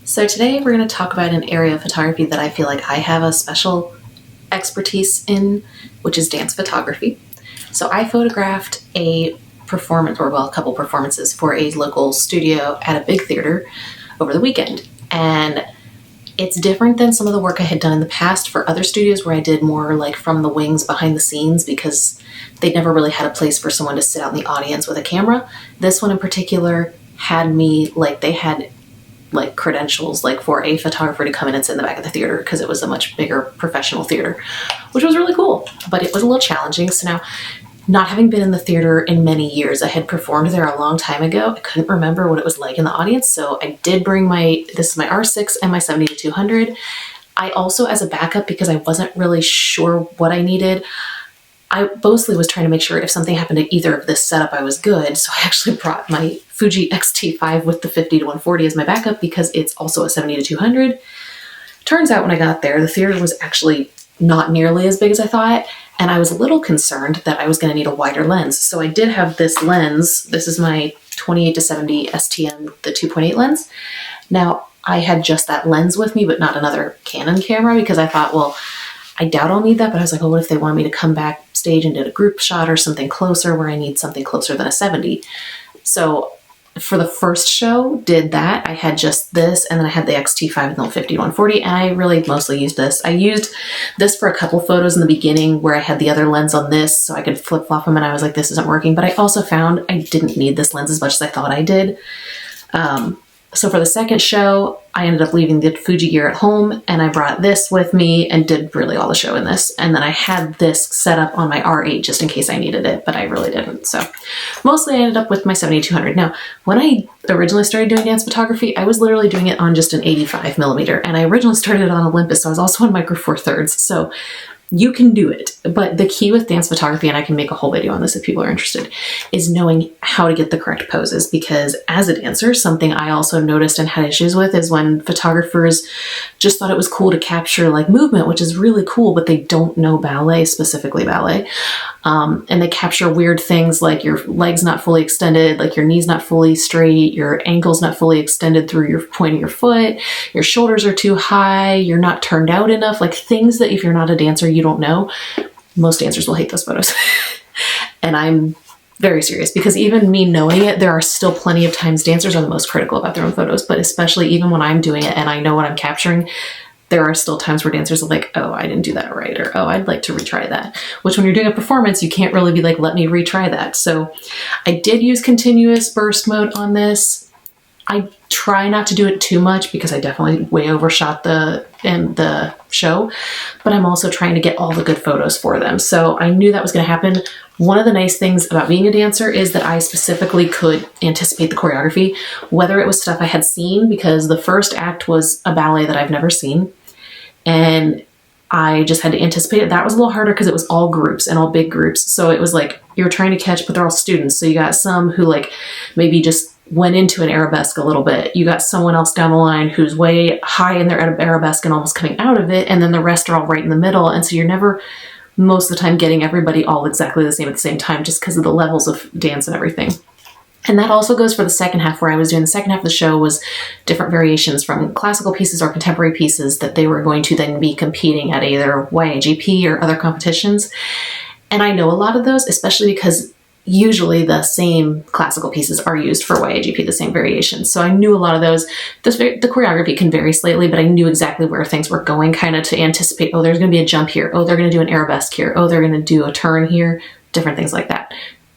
So today we're going to talk about an area of photography that I feel like I have a special expertise in, which is dance photography. So I photographed a performance, or well, a couple performances for a local studio at a big theater over the weekend. And it's different than some of the work I had done in the past for other studios where I did more like from the wings, behind the scenes, because they never really had a place for someone to sit out in the audience with a camera. This one in particular had me, like they had like credentials like for a photographer to come in and sit in the back of the theater because it was a much bigger professional theater, which was really cool, but it was a little challenging. So now, not having been in the theater in many years, I had performed there a long time ago. I couldn't remember what it was like in the audience, so I did bring this is my R6 and my 70-200. I also, as a backup, because I wasn't really sure what I needed, I mostly was trying to make sure if something happened to either of this setup, I was good. So I actually brought my Fuji X-T5 with the 50-140 as my backup because it's also a 70-200. Turns out when I got there, the theater was actually not nearly as big as I thought. And I was a little concerned that I was going to need a wider lens. So I did have this lens. This is my 28-70 STM, the 2.8 lens. Now I had just that lens with me, but not another Canon camera because I thought, well, I doubt I'll need that, but I was like, oh, what if they want me to come backstage and did a group shot or something closer where I need something closer than a 70. So for the first show, did that. I had just this, and then I had the X-T5 and the 50-140, and I really mostly used this. I used this for a couple photos in the beginning where I had the other lens on this so I could flip-flop them, and I was like, this isn't working. But I also found I didn't need this lens as much as I thought I did. So for the second show, I ended up leaving the Fuji gear at home, and I brought this with me and did really all the show in this. And then I had this set up on my R8 just in case I needed it, but I really didn't. So mostly I ended up with my 70-200. Now, when I originally started doing dance photography, I was literally doing it on just an 85mm, and I originally started on Olympus, so I was also on Micro Four Thirds. So you can do it, but the key with dance photography, and I can make a whole video on this if people are interested, is knowing how to get the correct poses. Because as a dancer, something I also noticed and had issues with is when photographers just thought it was cool to capture like movement, which is really cool, but they don't know ballet, specifically ballet. And they capture weird things like your legs not fully extended, like your knees not fully straight, your ankles not fully extended through your point of your foot, your shoulders are too high, you're not turned out enough, like things that if you're not a dancer, you don't know. Most dancers will hate those photos. And I'm very serious because even me knowing it, there are still plenty of times dancers are the most critical about their own photos, but especially even when I'm doing it and I know what I'm capturing, there are still times where dancers are like, oh, I didn't do that right, or oh, I'd like to retry that. Which when you're doing a performance, you can't really be like, let me retry that. So I did use continuous burst mode on this. I try not to do it too much because I definitely way overshot the show, but I'm also trying to get all the good photos for them. So I knew that was going to happen. One of the nice things about being a dancer is that I specifically could anticipate the choreography, whether it was stuff I had seen, because the first act was a ballet that I've never seen, and I just had to anticipate it. That was a little harder because it was all groups and all big groups. So it was like you're trying to catch, but they're all students. So you got some who like maybe just went into an arabesque a little bit. You got someone else down the line who's way high in their arabesque and almost coming out of it. And then the rest are all right in the middle. And so you're never, most of the time, getting everybody all exactly the same at the same time just because of the levels of dance and everything. And that also goes for the second half, where I was doing the second half of the show was different variations from classical pieces or contemporary pieces that they were going to then be competing at either YAGP or other competitions. And I know a lot of those, especially because usually the same classical pieces are used for YAGP, the same variations. So I knew a lot of those. The choreography can vary slightly, but I knew exactly where things were going, kind of to anticipate, oh, there's going to be a jump here. Oh, they're going to do an arabesque here. Oh, they're going to do a turn here. Different things like that.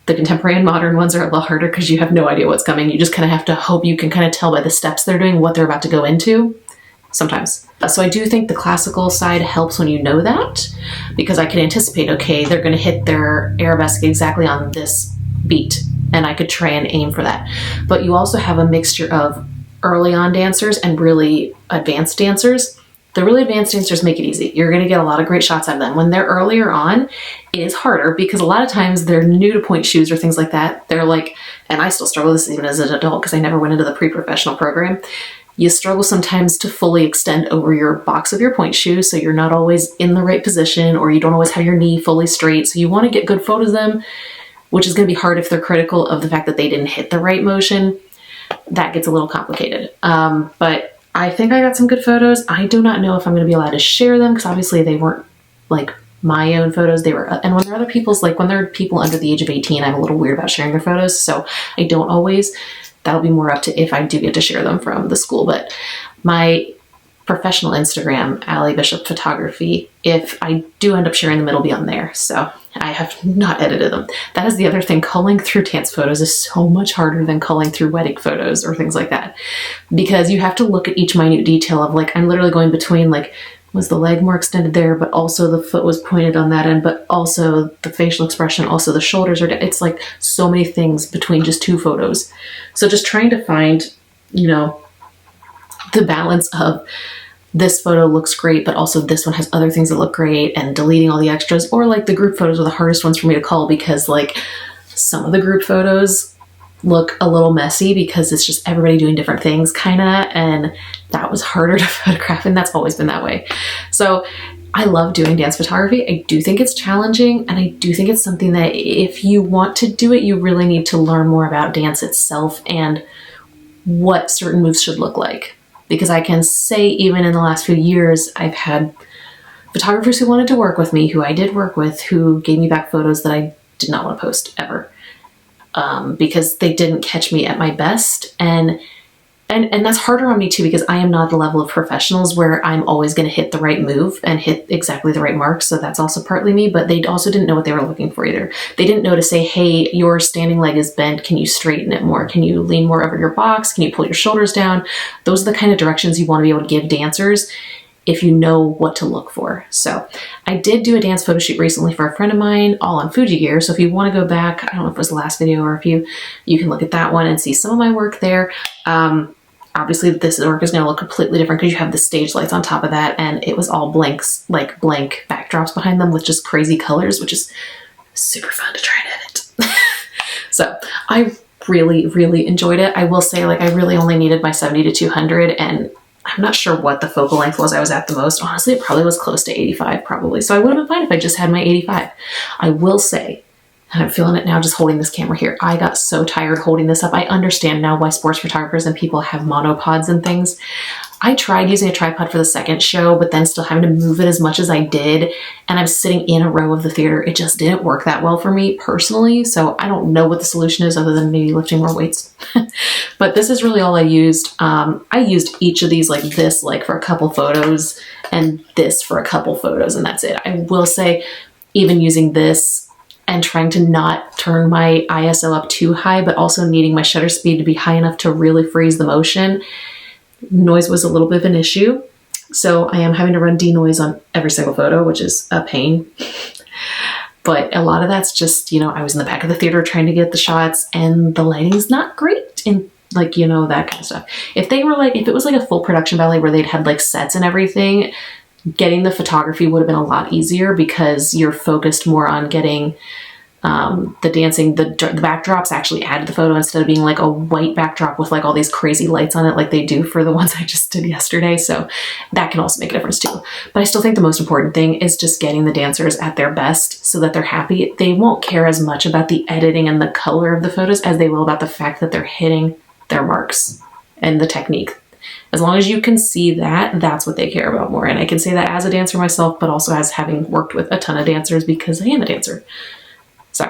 The contemporary and modern ones are a little harder because you have no idea what's coming. You just kind of have to hope you can kind of tell by the steps they're doing what they're about to go into sometimes. So I do think the classical side helps when you know that, because I can anticipate, okay, they're going to hit their arabesque exactly on this beat, and I could try and aim for that. But you also have a mixture of early on dancers and really advanced dancers. The really advanced dancers make it easy. You're going to get a lot of great shots out of them. When they're earlier on, it is harder because a lot of times they're new to point shoes or things like that. They're like, and I still struggle with this even as an adult because I never went into the pre-professional program. You struggle sometimes to fully extend over your box of your point shoe, so you're not always in the right position, or you don't always have your knee fully straight. So you want to get good photos of them, which is going to be hard if they're critical of the fact that they didn't hit the right motion. That gets a little complicated. But I think I got some good photos. I do not know if I'm going to be allowed to share them because obviously they weren't like my own photos. They were, and when there are other people's, like when there are people under the age of 18, I'm a little weird about sharing their photos. So I don't always. That'll be more up to if I do get to share them from the school. But my professional Instagram, Allie Bishop Photography, if I do end up sharing them, it'll be on there. So I have not edited them. That is the other thing. Culling through dance photos is so much harder than culling through wedding photos or things like that, because you have to look at each minute detail of like, I'm literally going between like, was the leg more extended there, but also the foot was pointed on that end, but also the facial expression, also the shoulders are, it's like so many things between just two photos. So just trying to find, you know, the balance of this photo looks great, but also this one has other things that look great, and deleting all the extras. Or like the group photos are the hardest ones for me to cull because like some of the group photos look a little messy because it's just everybody doing different things kinda, and that was harder to photograph, and that's always been that way. So I love doing dance photography. I do think it's challenging, and I do think it's something that if you want to do it, you really need to learn more about dance itself and what certain moves should look like. Because I can say even in the last few years, I've had photographers who wanted to work with me, who I did work with, who gave me back photos that I did not want to post ever. Because they didn't catch me at my best. And that's harder on me too, because I am not the level of professionals where I'm always going to hit the right move and hit exactly the right mark. So that's also partly me, but they also didn't know what they were looking for either. They didn't know to say, hey, your standing leg is bent. Can you straighten it more? Can you lean more over your box? Can you pull your shoulders down? Those are the kind of directions you want to be able to give dancers if you know what to look for. So I did do a dance photo shoot recently for a friend of mine, all on Fuji gear. So if you want to go back, I don't know if it was the last video or if you can look at that one and see some of my work there. Obviously this work is going to look completely different because you have the stage lights on top of that, and it was all blanks, like blank backdrops behind them with just crazy colors, which is super fun to try and edit. So I really, really enjoyed it. I will say, like, I really only needed my 70 to 200, and I'm not sure what the focal length was I was at the most. Honestly, it probably was close to 85 probably. So I would have been fine if I just had my 85. I will say, and I'm feeling it now just holding this camera here, I got so tired holding this up. I understand now why sports photographers and people have monopods and things. I tried using a tripod for the second show, but then still having to move it as much as I did. And I'm sitting in a row of the theater. It just didn't work that well for me personally. So I don't know what the solution is other than maybe lifting more weights. But this is really all I used. I used each of these like this, like for a couple photos, and this for a couple photos, and that's it. I will say, even using this and trying to not turn my ISO up too high, but also needing my shutter speed to be high enough to really freeze the motion, noise was a little bit of an issue. So I am having to run denoise on every single photo, which is a pain. But a lot of that's just, you know, I was in the back of the theater trying to get the shots, and the lighting's not great, and like, you know, that kind of stuff. If they were like, if it was like a full production ballet where they'd had like sets and everything, getting the photography would have been a lot easier because you're focused more on getting the dancing, the backdrops actually add to the photo instead of being like a white backdrop with like all these crazy lights on it like they do for the ones I just did yesterday. So that can also make a difference too. But I still think the most important thing is just getting the dancers at their best so that they're happy. They won't care as much about the editing and the color of the photos as they will about the fact that they're hitting their marks and the technique. As long as you can see that, that's what they care about more. And I can say that as a dancer myself, but also as having worked with a ton of dancers because I am a dancer. So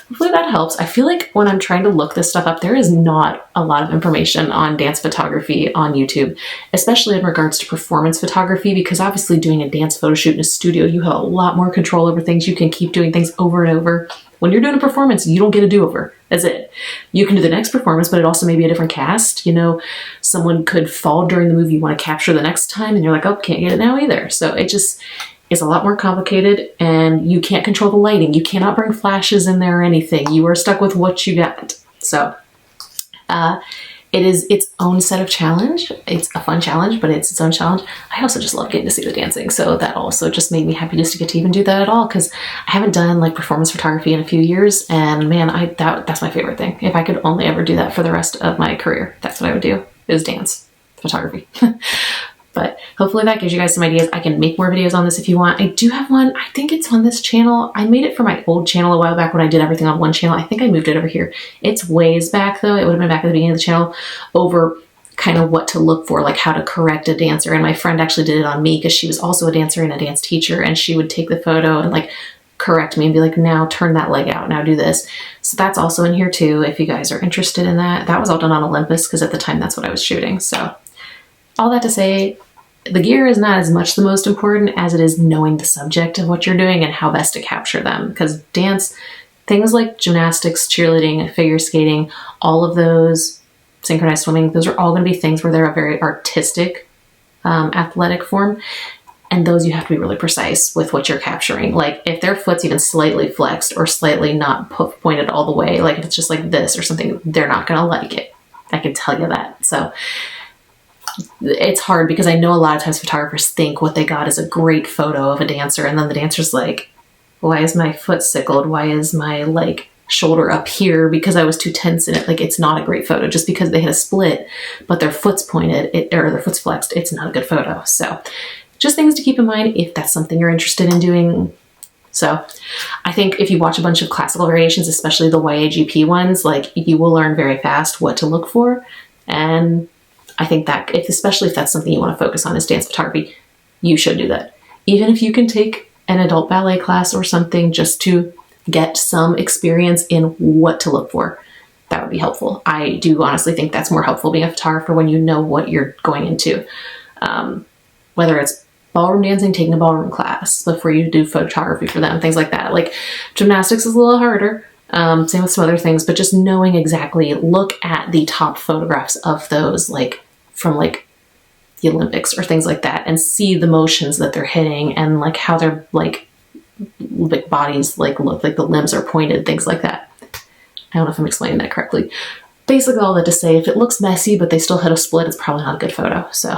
hopefully that helps. I feel like when I'm trying to look this stuff up, there is not a lot of information on dance photography on YouTube, especially in regards to performance photography, because obviously doing a dance photo shoot in a studio, you have a lot more control over things. You can keep doing things over and over. When you're doing a performance, you don't get a do-over. That's it. You can do the next performance, but it also may be a different cast. You know, someone could fall during the movie you want to capture the next time, and you're like, oh, can't get it now either. So it just is a lot more complicated, and you can't control the lighting. You cannot bring flashes in there or anything. You are stuck with what you got. So it is its own set of challenge. It's a fun challenge, but it's its own challenge. I also just love getting to see the dancing. So that also just made me happy just to get to even do that at all, because I haven't done like performance photography in a few years, and man, that's my favorite thing. If I could only ever do that for the rest of my career, that's what I would do, is dance photography. But hopefully that gives you guys some ideas. I can make more videos on this if you want. I do have one. I think it's on this channel. I made it for my old channel a while back when I did everything on one channel. I think I moved it over here. It's ways back though. It would have been back at the beginning of the channel over kind of what to look for, like how to correct a dancer. And my friend actually did it on me because she was also a dancer and a dance teacher, and she would take the photo and like correct me and be like, now turn that leg out, now do this. So that's also in here too, if you guys are interested in that. That was all done on Olympus because at the time that's what I was shooting. So all that to say, the gear is not as much the most important as it is knowing the subject of what you're doing and how best to capture them. Because dance, things like gymnastics, cheerleading, figure skating, all of those, synchronized swimming, those are all going to be things where they're a very artistic athletic form. And those you have to be really precise with what you're capturing. Like if their foot's even slightly flexed or slightly not pointed all the way, like if it's just like this or something, they're not going to like it. I can tell you that. So it's hard because I know a lot of times photographers think what they got is a great photo of a dancer, and then the dancer's like, why is my foot sickled? Why is my like shoulder up here? Because I was too tense in it. Like it's not a great photo. Just because they hit a split, but their foot's pointed or their foot's flexed, it's not a good photo. So just things to keep in mind if that's something you're interested in doing. So I think if you watch a bunch of classical variations, especially the YAGP ones, like you will learn very fast what to look for. And I think that especially if that's something you want to focus on is dance photography, you should do that. Even if you can take an adult ballet class or something just to get some experience in what to look for, that would be helpful. I do honestly think that's more helpful being a photographer when you know what you're going into. Whether it's ballroom dancing, taking a ballroom class before you do photography for them, things like that. Like gymnastics is a little harder. Same with some other things, but just knowing exactly, look at the top photographs of those, like from like the Olympics or things like that, and see the motions that they're hitting and like how their like bodies like look, like the limbs are pointed, things like that. I don't know if I'm explaining that correctly. Basically all that to say, if it looks messy but they still hit a split, it's probably not a good photo. So